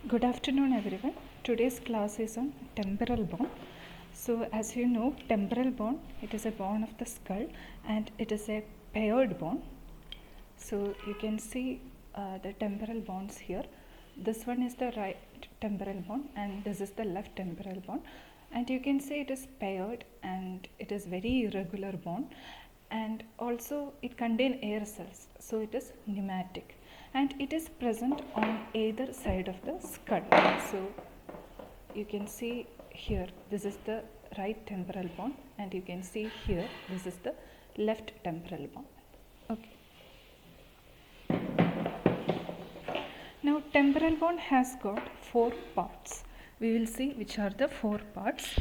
Good afternoon, everyone. Today's class is on temporal bone. So, as you know, temporal bone, it is a bone of the skull and it is a paired bone. So, you can see the temporal bones here. This one is the right temporal bone and this is the left temporal bone. And you can see it is paired and it is very irregular bone, and also it contains air cells, so it is pneumatic, and it is present on either side of the skull. So you can see here this is the right temporal bone, and you can see here this is the left temporal bone. Okay. Now temporal bone has got 4 parts. We will see which are the 4 parts.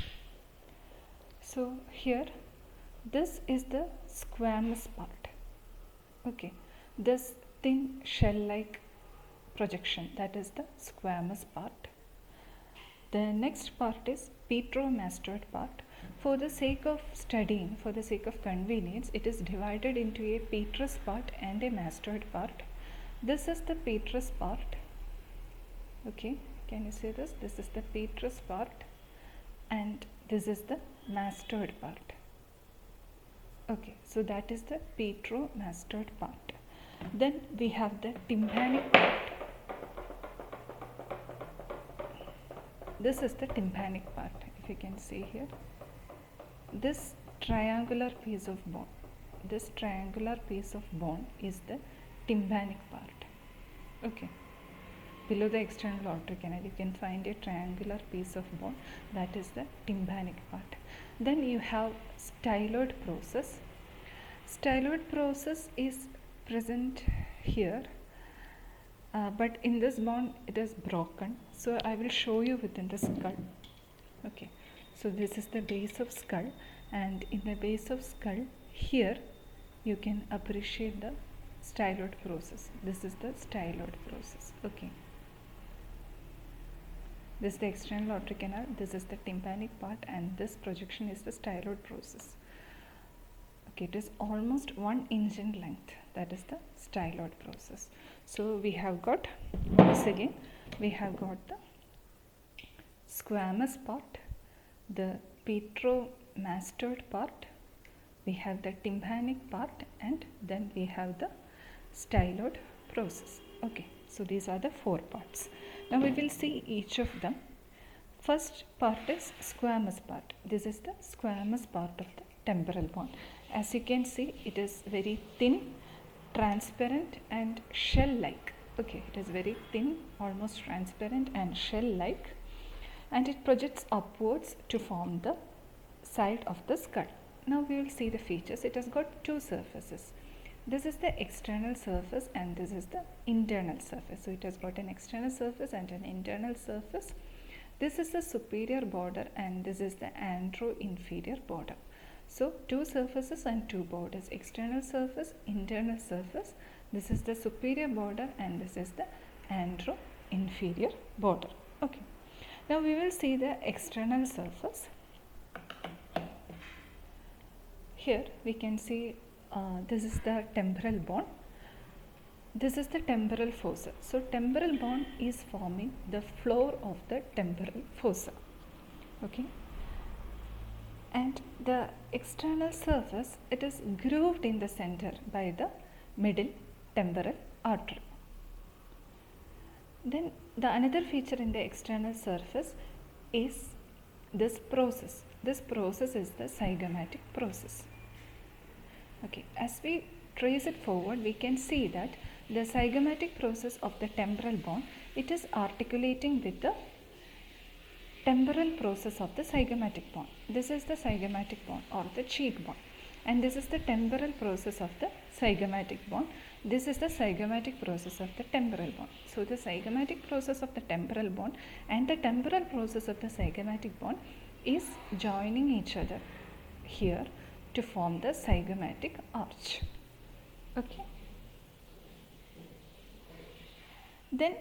So here this is the squamous part. Okay, this thin shell like projection, that is the squamous part. The next part is petromastoid part. For the sake of studying, for the sake of convenience, it is divided into a petrous part and a mastoid part. This is the petrous part. Okay, can you see this? This is the petrous part and this is the mastoid part. Okay, so that is the petromastoid part. Then we have the tympanic part. This is the tympanic part, if you can see here. This triangular piece of bone, this triangular piece of bone is the tympanic part. Okay. Below the external aortic canal, you can find a triangular piece of bone, that is the tympanic part. Then you have styloid process. Styloid process is present here, but in this bone it is broken. So I will show you within the skull. Okay. So this is the base of skull, and in the base of skull here you can appreciate the styloid process. This is the styloid process. Okay. This is the external aortic canal, this is the tympanic part, and this projection is the styloid process. Okay, it is almost 1 inch in length, that is the styloid process. So we have got, once again, we have got the squamous part, the petromastoid part, we have the tympanic part, and then we have the styloid process. Okay, so these are the 4 parts. Now we will see each of them. First part is squamous part. This is the squamous part of the temporal bone. As you can see, it is very thin, transparent and shell-like. Okay, it is very thin, almost transparent and shell-like, and it projects upwards to form the side of the skull. Now we will see the features. It has got 2 surfaces. This is the external surface and this is the internal surface. So it has got an external surface and an internal surface. This is the superior border and this is the antero-inferior border. So 2 surfaces and 2 borders, external surface, internal surface. This is the superior border and this is the antero-inferior border. Okay. Now we will see the external surface. Here we can see this is the temporal bone. This is the temporal fossa. So temporal bone is forming the floor of the temporal fossa. Okay. And the external surface, it is grooved in the center by the middle temporal artery. Then the another feature in the external surface is this process. This process is the zygomatic process. Okay, as we trace it forward, we can see that the zygomatic process of the temporal bone, it is articulating with the temporal process of the zygomatic bone. This is the zygomatic bone or the cheekbone, and this is the temporal process of the zygomatic bone. This is the zygomatic process of the temporal bone. So the zygomatic process of the temporal bone and the temporal process of the zygomatic bone is joining each other here to form the zygomatic arch. Okay. Then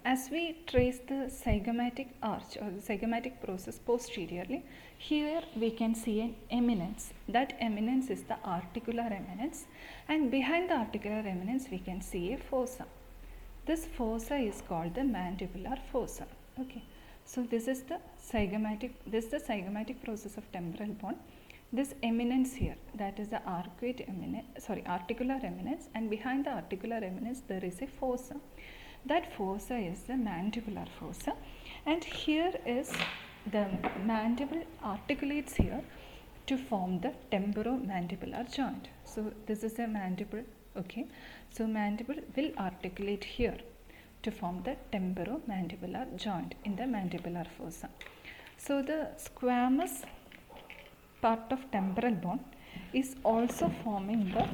as we trace the zygomatic arch or the zygomatic process posteriorly, here we can see an eminence. That eminence is the articular eminence, and behind the articular eminence we can see a fossa. This fossa is called the mandibular fossa. Okay, so this is the zygomatic process of temporal bone. This eminence here, that is the articular eminence, and behind the articular eminence there is a fossa. That fossa is the mandibular fossa, and here is the mandible articulates here to form the temporomandibular joint. So this is a mandible. Okay, so mandible will articulate here to form the temporomandibular joint in the mandibular fossa. So the squamous part of temporal bone is also forming the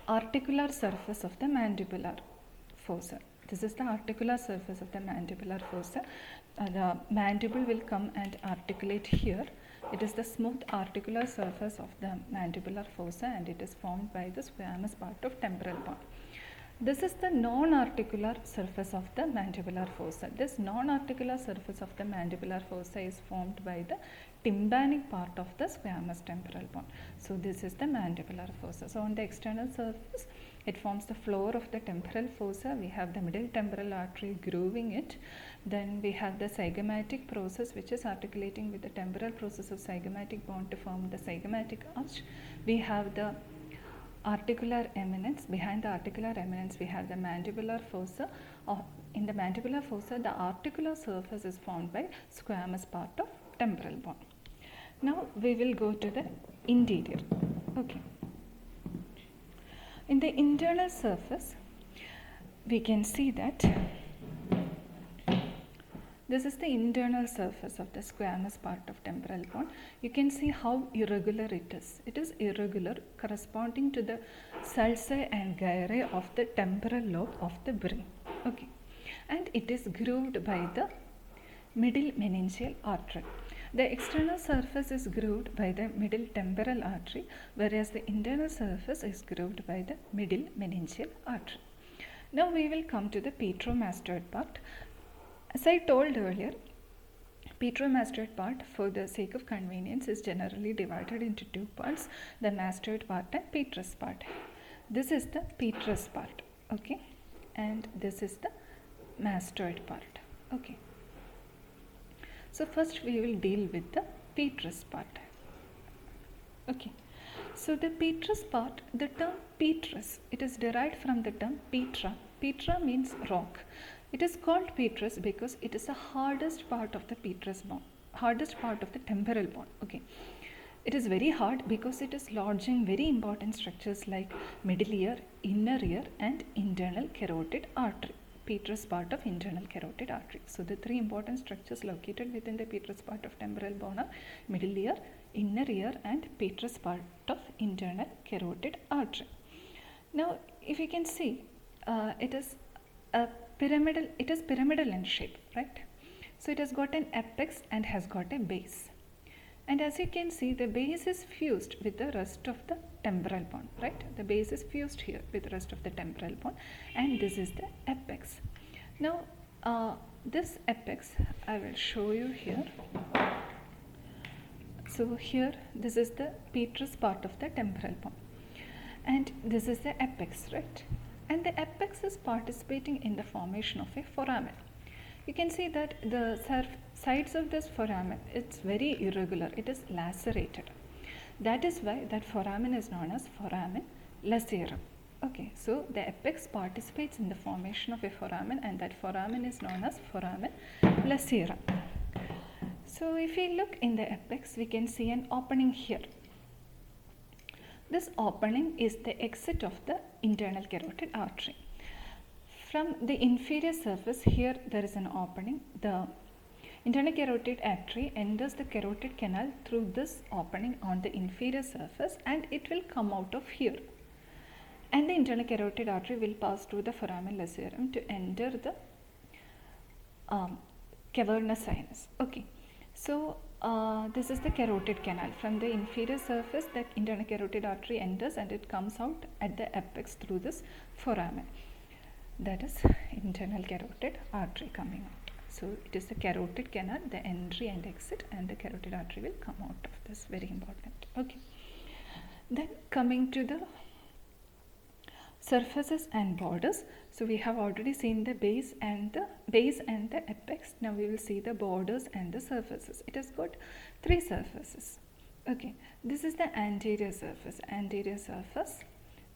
articular surface of the mandibular fossa. This is the articular surface of the mandibular fossa. The mandible will come and articulate here. It is the smooth articular surface of the mandibular fossa, and it is formed by the squamous part of temporal bone. This is the non-articular surface of the mandibular fossa. This non-articular surface of the mandibular fossa is formed by the tympanic part of the squamous temporal bone. So this is the mandibular fossa. So on the external surface, it forms the floor of the temporal fossa. We have the middle temporal artery grooving it. Then we have the zygomatic process, which is articulating with the temporal process of zygomatic bone to form the zygomatic arch. We have the articular eminence. Behind the articular eminence, we have the mandibular fossa. In the mandibular fossa, the articular surface is formed by squamous part of temporal bone. Now we will go to the interior. Okay. In the internal surface, we can see that this is the internal surface of the squamous part of temporal bone. You can see how irregular it is. It is irregular, corresponding to the sulci and gyrae of the temporal lobe of the brain. Okay, and it is grooved by the middle meningeal artery. The external surface is grooved by the middle temporal artery, whereas the internal surface is grooved by the middle meningeal artery. Now we will come to the petromastoid part. As I told earlier, petromastoid part, for the sake of convenience, is generally divided into two parts, the mastoid part and petrous part. This is the petrous part, okay, and this is the mastoid part. Okay. So first we will deal with the petrous part. Okay. So the petrous part, the term petrous, it is derived from the term petra. Petra means rock. It is called petrous because it is the hardest part of the petrous bone, hardest part of the temporal bone. Okay. It is very hard because it is lodging very important structures like middle ear, inner ear, and internal carotid artery. Petrous part of internal carotid artery. So the three important structures located within the petrous part of temporal bone are middle ear, inner ear, and petrous part of internal carotid artery. Now, if you can see, it is pyramidal in shape, right? So it has got an apex and has got a base. And as you can see, the base is fused with the rest of the temporal bone, right? The base is fused here with the rest of the temporal bone, and this is the apex. Now, this apex I will show you here. So here, this is the petrous part of the temporal bone, and this is the apex, right? And the apex is participating in the formation of a foramen. You can see that the sides of this foramen, it's very irregular, it is lacerated. That is why that foramen is known as foramen lacerum. Okay, so the apex participates in the formation of a foramen, and that foramen is known as foramen lacerum. So if we look in the apex, we can see an opening here. This opening is the exit of the internal carotid artery. From the inferior surface, here there is an opening. The internal carotid artery enters the carotid canal through this opening on the inferior surface, and it will come out of here. And the internal carotid artery will pass through the foramen lacerum to enter the cavernous sinus. Okay, so this is the carotid canal. From the inferior surface, the internal carotid artery enters and it comes out at the apex through this foramen. That is internal carotid artery coming out. So it is the carotid canal, the entry and exit, and the carotid artery will come out of this. Very important. Okay. Then coming to the Surfaces and borders. So we have already seen the base and the apex. Now we will see the borders and the surfaces. It has got three surfaces. Okay, this is the anterior surface.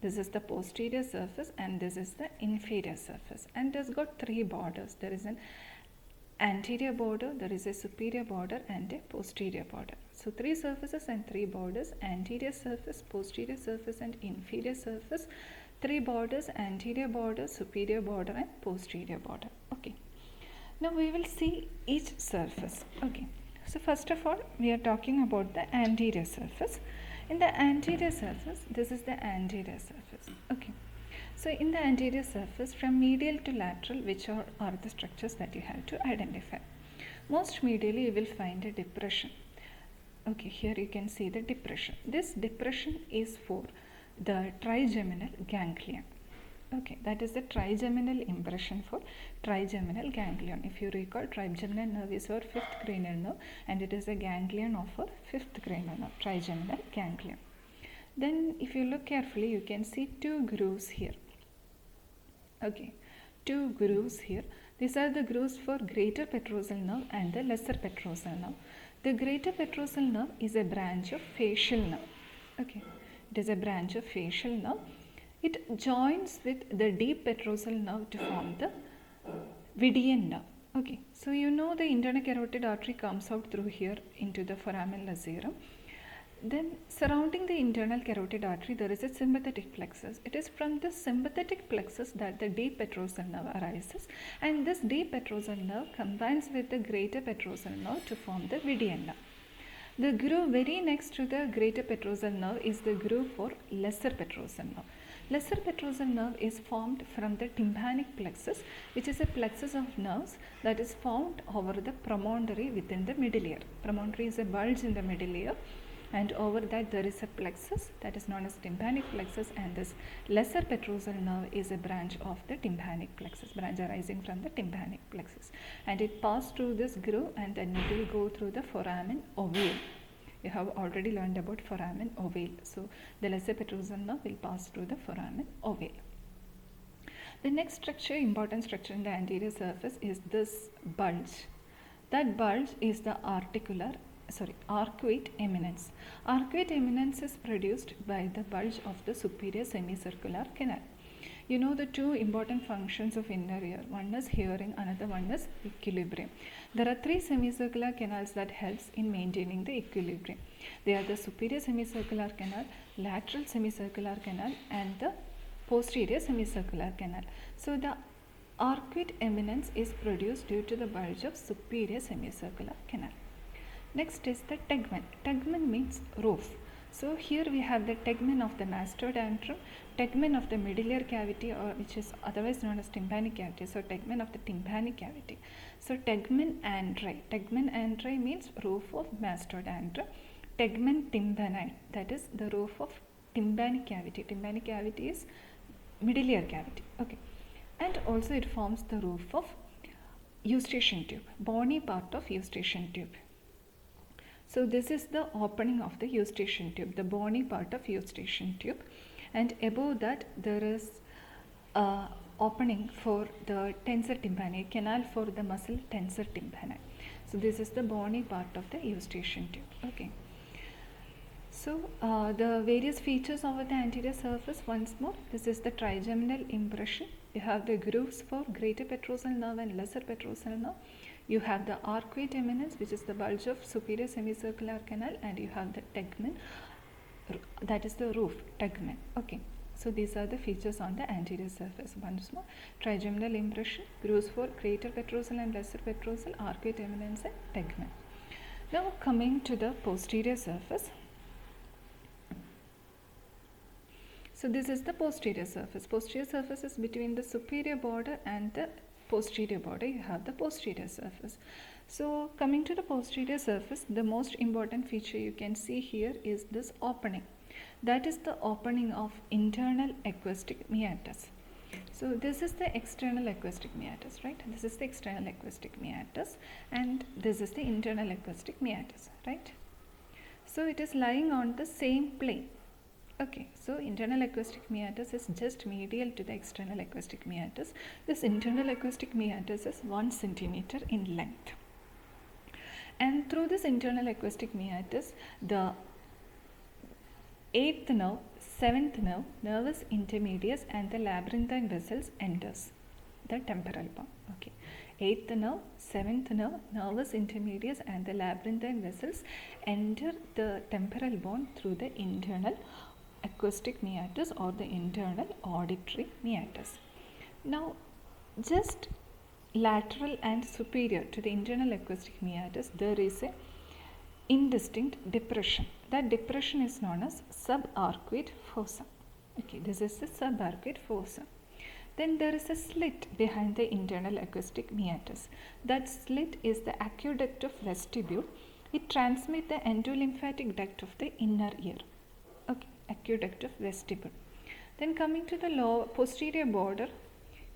This is the posterior surface, and this is the inferior surface, and it has got three borders. There is an anterior border, there is a superior border, and a posterior border. So three surfaces and three borders: anterior surface, posterior surface, and inferior surface. Three borders: anterior border, superior border, and posterior border. Okay, now we will see each surface. Okay, so first of all we are talking about the anterior surface. In the anterior surface, this is the anterior surface. Okay, so in the anterior surface, from medial to lateral, which are the structures that you have to identify? Most medially you will find a depression. Okay, here you can see the depression. This depression is for the trigeminal ganglion. Okay, that is the trigeminal impression for trigeminal ganglion. If you recall, trigeminal nerve is our fifth cranial nerve, and it is a ganglion of our fifth cranial nerve, trigeminal ganglion. Then if you look carefully, you can see two grooves here. Okay, two grooves here. These are the grooves for greater petrosal nerve and the lesser petrosal nerve. The greater petrosal nerve is a branch of facial nerve. Okay, it is a branch of facial nerve. It joins with the deep petrosal nerve to form the Vidian nerve. Okay, so you know the internal carotid artery comes out through here into the foramen lacerum. Then surrounding the internal carotid artery there is a sympathetic plexus. It is from the sympathetic plexus that the deep petrosal nerve arises, and this deep petrosal nerve combines with the greater petrosal nerve to form the Vidian nerve. The groove very next to the greater petrosal nerve is the groove for lesser petrosal nerve. Lesser petrosal nerve is formed from the tympanic plexus, which is a plexus of nerves that is formed over the promontory within the middle ear. Promontory is a bulge in the middle ear, and over that there is a plexus that is known as tympanic plexus, and this lesser petrosal nerve is a branch of the tympanic plexus, branch arising from the tympanic plexus, and it passes through this groove and then it will go through the foramen ovale. You have already learned about foramen ovale. So the lesser petrosal nerve will pass through the foramen ovale. The next structure, important structure in the anterior surface, is this bulge. That bulge is the arcuate eminence. Arcuate eminence is produced by the bulge of the superior semicircular canal. You know the two important functions of inner ear. One is hearing, another one is equilibrium. There are three semicircular canals that helps in maintaining the equilibrium. They are the superior semicircular canal, lateral semicircular canal, and the posterior semicircular canal. So the arcuate eminence is produced due to the bulge of superior semicircular canal. Next is the tegmen. Tegmen means roof. So here we have the tegmen of the mastoid antrum, tegmen of the middle ear cavity, or which is otherwise known as tympanic cavity. So tegmen of the tympanic cavity. So tegmen antri. Tegmen antri means roof of mastoid antrum. Tegmen tympani, that is the roof of tympanic cavity. Tympanic cavity is middle ear cavity. Okay, and also it forms the roof of eustachian tube, bony part of eustachian tube. So this is the opening of the eustachian tube, the bony part of eustachian tube, and above that there is a opening for the tensor tympani, canal for the muscle tensor tympani. So this is the bony part of the eustachian tube. Okay. So the various features of the anterior surface once more. This is the trigeminal impression. You have the grooves for greater petrosal nerve and lesser petrosal nerve. You have the arcuate eminence, which is the bulge of superior semicircular canal, and you have the tegmen, that is the roof, tegmen. Okay, so these are the features on the anterior surface. Once more, trigeminal impression, grooves for greater petrosal and lesser petrosal, arcuate eminence, and tegmen. Now coming to the posterior surface. So this is the posterior surface. Posterior surface is between the superior border and the posterior border. You have the posterior surface. So coming to the posterior surface, the most important feature you can see here is this opening. That is the opening of internal acoustic meatus. So this is the external acoustic meatus, right? This is the external acoustic meatus, and this is the internal acoustic meatus, right? So it is lying on the same plane. Okay, so internal acoustic meatus is just medial to the external acoustic meatus. This internal acoustic meatus is 1 centimeter in length. And through this internal acoustic meatus, the 8th nerve, 7th nerve, nervus intermedius and the labyrinthine vessels enters the temporal bone. Okay, 8th nerve, 7th nerve, nervus intermedius and the labyrinthine vessels enter the temporal bone through the internal acoustic meatus or the internal auditory meatus. Now, just lateral and superior to the internal acoustic meatus, there is a indistinct depression. That depression is known as subarcuate fossa. Okay, this is the subarcuate fossa. Then there is a slit behind the internal acoustic meatus. That slit is the aqueduct of vestibule. It transmits the endolymphatic duct of the inner ear. Okay, aqueduct of vestibule. Then coming to the lower posterior border,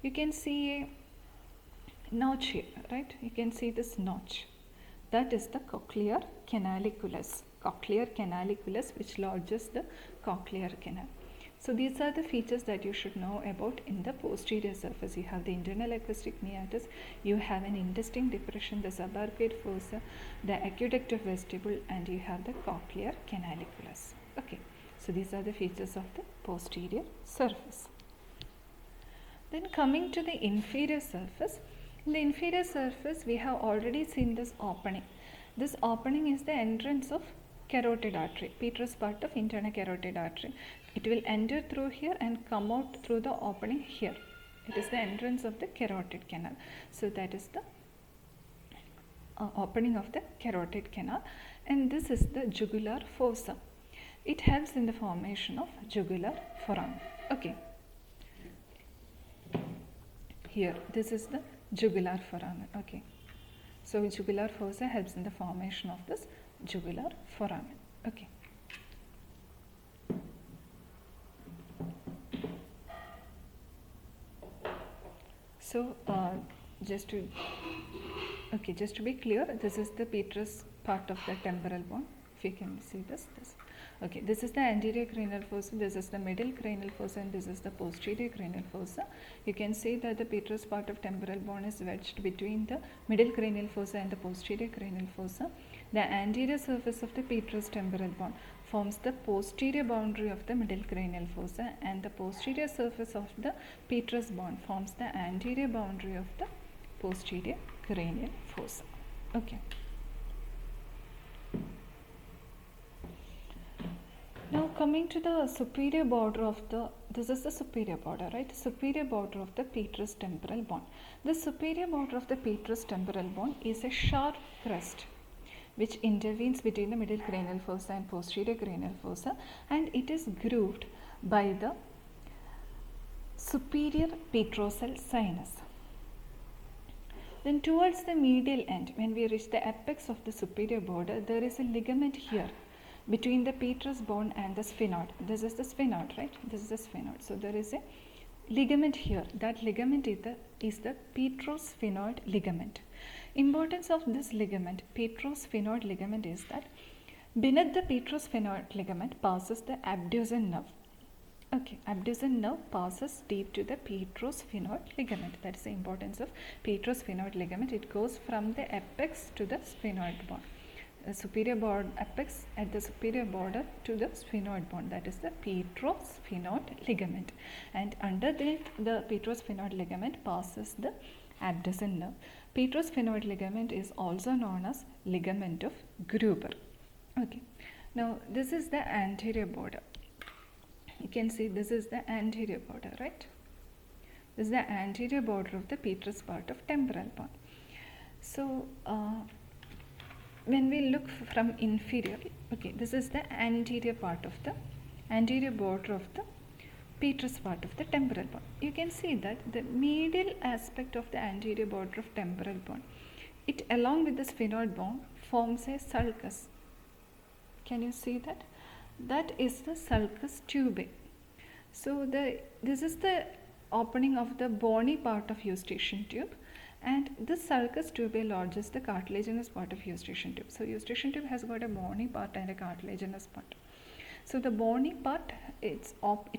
you can see a notch here, right? You can see this notch. That is the cochlear canaliculus. Cochlear canaliculus, which lodges the cochlear canal. So these are the features that you should know about in the posterior surface. You have the internal acoustic meatus, you have an indistinct depression, the subarcuate fossa, the aqueduct of vestibule, and you have the cochlear canaliculus. Okay, so these are the features of the posterior surface. Then coming to the inferior surface, in the inferior surface we have already seen this opening. This opening is the entrance of carotid artery, petrous part of internal carotid artery. It will enter through here and come out through the opening here. It is the entrance of the carotid canal. So that is the opening of the carotid canal, and this is the jugular fossa. It helps in the formation of jugular foramen. Okay. Here, this is the jugular foramen. Okay. So jugular fossa helps in the formation of this jugular foramen. Okay. So just to be clear, this is the petrous part of the temporal bone. If you can see this. Okay, this is the anterior cranial fossa, this is the middle cranial fossa, and this is the posterior cranial fossa. You can see that the petrous part of temporal bone is wedged between the middle cranial fossa and the posterior cranial fossa. The anterior surface of the petrous temporal bone forms the posterior boundary of the middle cranial fossa, and the posterior surface of the petrous bone forms the anterior boundary of the posterior cranial fossa. Okay. Now coming to the superior border of the, this is the superior border, right? Superior border of the petrous temporal bone. The superior border of the petrous temporal bone is a sharp crest which intervenes between the middle cranial fossa and posterior cranial fossa, and it is grooved by the superior petrosal sinus. Then towards the medial end, when we reach the apex of the superior border, there is a ligament here between the petrous bone and the sphenoid. This is the sphenoid, right? This is the sphenoid. So there is a ligament here. That ligament is the petrosphenoid ligament. Importance of this ligament, petrosphenoid ligament, is that beneath the petrosphenoid ligament passes the abducens nerve. Okay, abducens nerve passes deep to the petrosphenoid ligament. That is the importance of petrosphenoid ligament. It goes from the apex to the sphenoid bone. The superior border apex at the superior border to the sphenoid bone, that is the petrosphenoid ligament, and underneath the petrosphenoid ligament passes the abducens nerve. Petrosphenoid ligament is also known as ligament of Gruber. Okay, now this is the anterior border. You can see this is the anterior border, right? This is the anterior border of the petrous part of temporal bone. So when we look from inferior, okay, this is the anterior part of the anterior border of the petrous part of the temporal bone. You can see that the medial aspect of the anterior border of temporal bone, it along with the sphenoid bone forms a sulcus. Can you see that? That is the sulcus tubae. So this is the opening of the bony part of eustachian tube, and this sulcus tubae lodges the cartilaginous part of eustachian tube. So eustachian tube has got a bony part and a cartilaginous part. So the bony part, it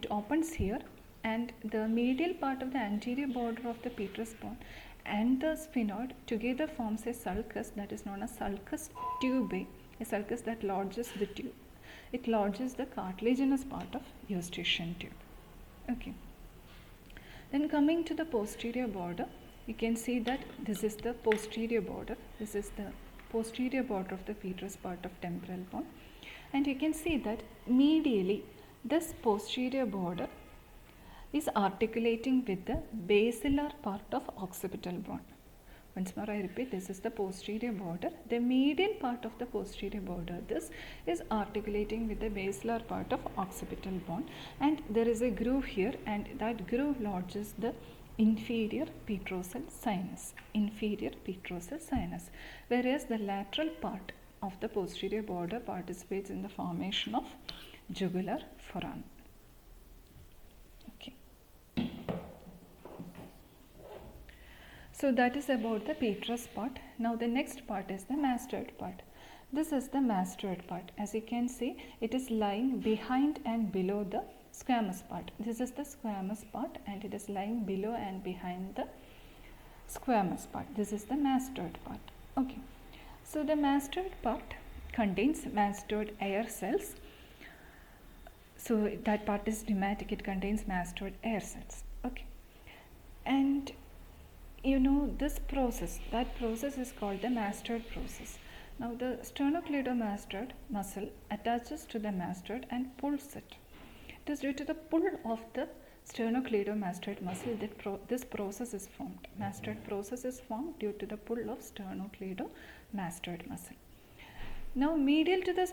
opens here, and the medial part of the anterior border of the petrous bone and the sphenoid together forms a sulcus that is known as sulcus tubae, a sulcus that lodges the tube. It lodges the cartilaginous part of eustachian tube. Okay. Then coming to the posterior border, you can see that this is the posterior border. This is the posterior border of the petrous part of temporal bone. And you can see that medially, this posterior border is articulating with the basilar part of occipital bone. Once more I repeat, this is the posterior border. The medial part of the posterior border, this is articulating with the basilar part of occipital bone, and there is a groove here, and that groove lodges the inferior petrosal sinus, whereas the lateral part of the posterior border participates in the formation of jugular foramen. So that is about the petrous part. Now the next part is the mastoid part. This is the mastoid part. As you can see, it is lying behind and below the squamous part. This is the squamous part, and it is lying below and behind the squamous part. This is the mastoid part. Okay. So the mastoid part contains mastoid air cells. So that part is pneumatic. It contains mastoid air cells. Okay. And you know this process, that process is called the mastoid process. Now the sternocleidomastoid muscle attaches to the mastoid and pulls it. It is due to the pull of the sternocleidomastoid muscle that this process is formed. Mastoid process is formed due to the pull of sternocleidomastoid muscle. Now medial to the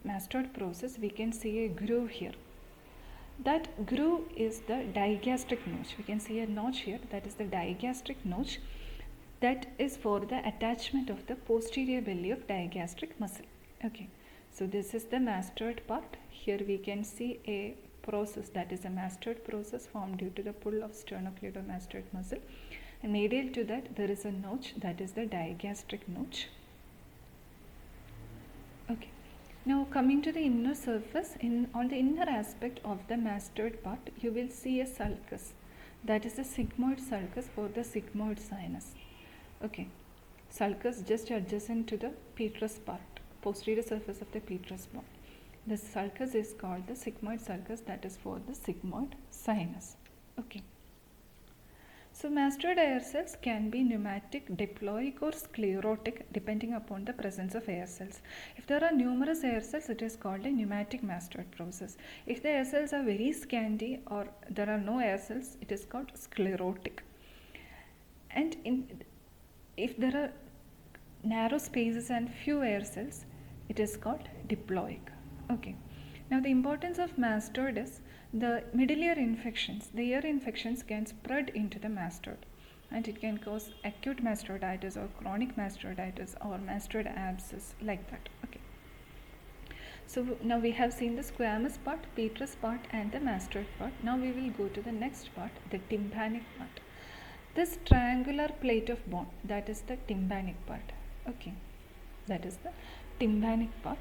mastoid process, we can see a groove here. That groove is the digastric notch. We can see a notch here, that is the digastric notch, that is for the attachment of the posterior belly of digastric muscle. Okay, so this is the mastoid part. Here we can see a process, that is a mastoid process formed due to the pull of sternocleidomastoid muscle, and medial to that there is a notch, that is the digastric notch. Okay. Now coming to the inner surface, on the inner aspect of the mastoid part, you will see a sulcus, that is a sigmoid sulcus for the sigmoid sinus. Okay, sulcus just adjacent to the petrous part, posterior surface of the petrous bone. This sulcus is called the sigmoid sulcus, that is for the sigmoid sinus. Okay. So mastoid air cells can be pneumatic, diploic or sclerotic depending upon the presence of air cells. If there are numerous air cells, it is called a pneumatic mastoid process. If the air cells are very scanty or there are no air cells, it is called sclerotic. And if there are narrow spaces and few air cells, it is called diploic. Okay. Now the importance of mastoid is the middle ear infections. The ear infections can spread into the mastoid, and it can cause acute mastoiditis or chronic mastoiditis or mastoid abscess, like that. Okay. So now we have seen the squamous part, petrous part, and the mastoid part. Now we will go to the next part, the tympanic part. This triangular plate of bone, that is the tympanic part. Okay, that is the tympanic part.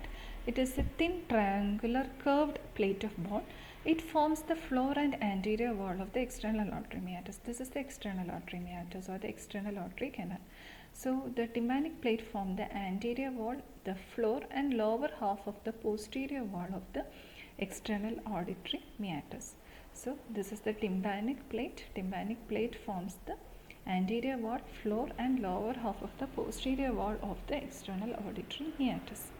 It is a thin triangular curved plate of bone. It forms the floor and anterior wall of the external artery meatus. This is the external artery meatus or the external artery canal. So the tympanic plate forms the anterior wall, the floor and lower half of the posterior wall of the external auditory meatus. So this is the tympanic plate. Tympanic plate forms the anterior wall, floor and lower half of the posterior wall of the external auditory meatus.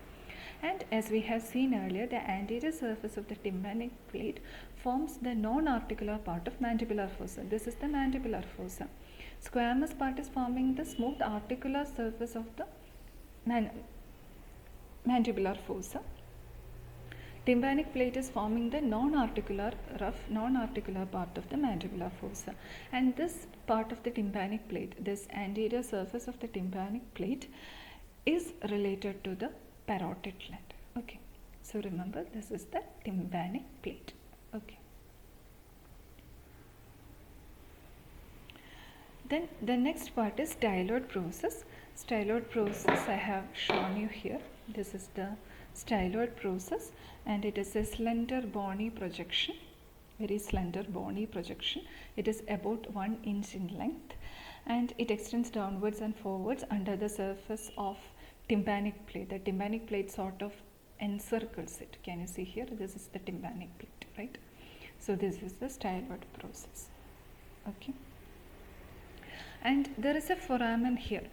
And as we have seen earlier, the anterior surface of the tympanic plate forms the non-articular part of mandibular fossa. This is the mandibular fossa. Squamous part is forming the smooth articular surface of the mandibular fossa. Tympanic plate is forming the non-articular, rough non-articular part of the mandibular fossa. And this part of the tympanic plate, this anterior surface of the tympanic plate, is related to the parotid gland. Okay, so remember, this is the tympanic plate. Okay, then the next part is styloid process. Styloid process I have shown you here. This is the styloid process, and it is a slender bony projection, very slender bony projection. It is about 1 inch in length, and it extends downwards and forwards under the surface of tympanic plate. The tympanic plate sort of encircles it. Can you see here? This is the tympanic plate, right? So this is the styloid process. Okay. And there is a foramen here.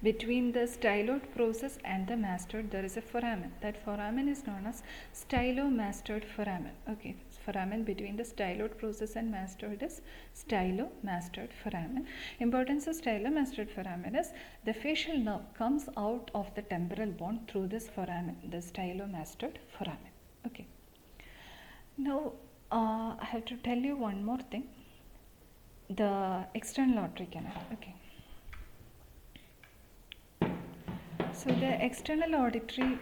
Between the styloid process and the mastoid, there is a foramen. That foramen is known as stylomastoid foramen. Okay, foramen between the styloid process and mastoid is stylomastoid foramen. Importance of stylomastoid foramen is the facial nerve comes out of the temporal bone through this foramen, the stylomastoid foramen. Okay. Now, I have to tell you one more thing. The external auditory canal. Okay. So the external auditory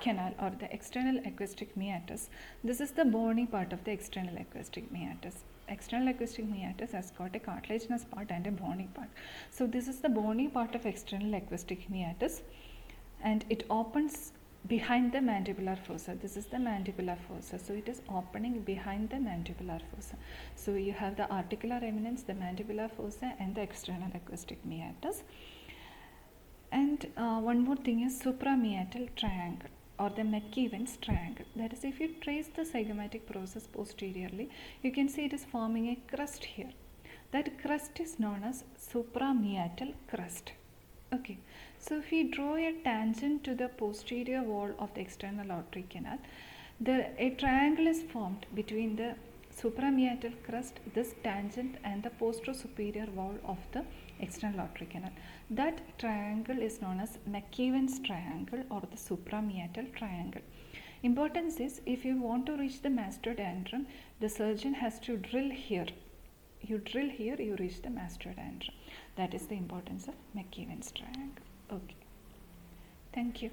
canal or the external acoustic meatus, this is the bony part of the external acoustic meatus. External acoustic meatus has got a cartilaginous part and a bony part. So this is the bony part of external acoustic meatus, and it opens behind the mandibular fossa. This is the mandibular fossa. So it is opening behind the mandibular fossa. So you have the articular eminence, the mandibular fossa, and the external acoustic meatus. And one more thing is suprameatal triangle or the McEwen's triangle. That is, if you trace the zygomatic process posteriorly, you can see it is forming a crust here. That crust is known as suprameatal crust. Okay, so if we draw a tangent to the posterior wall of the external auditory canal, a triangle is formed between the suprameatal crust, this tangent, and the posterior wall of the external auditory canal. That triangle is known as McEwen's triangle or the suprameatal triangle. Importance is, if you want to reach the mastodantrum, the surgeon has to drill here. You drill here, you reach the mastodantrum. That is the importance of McEwen's triangle. Okay. Thank you.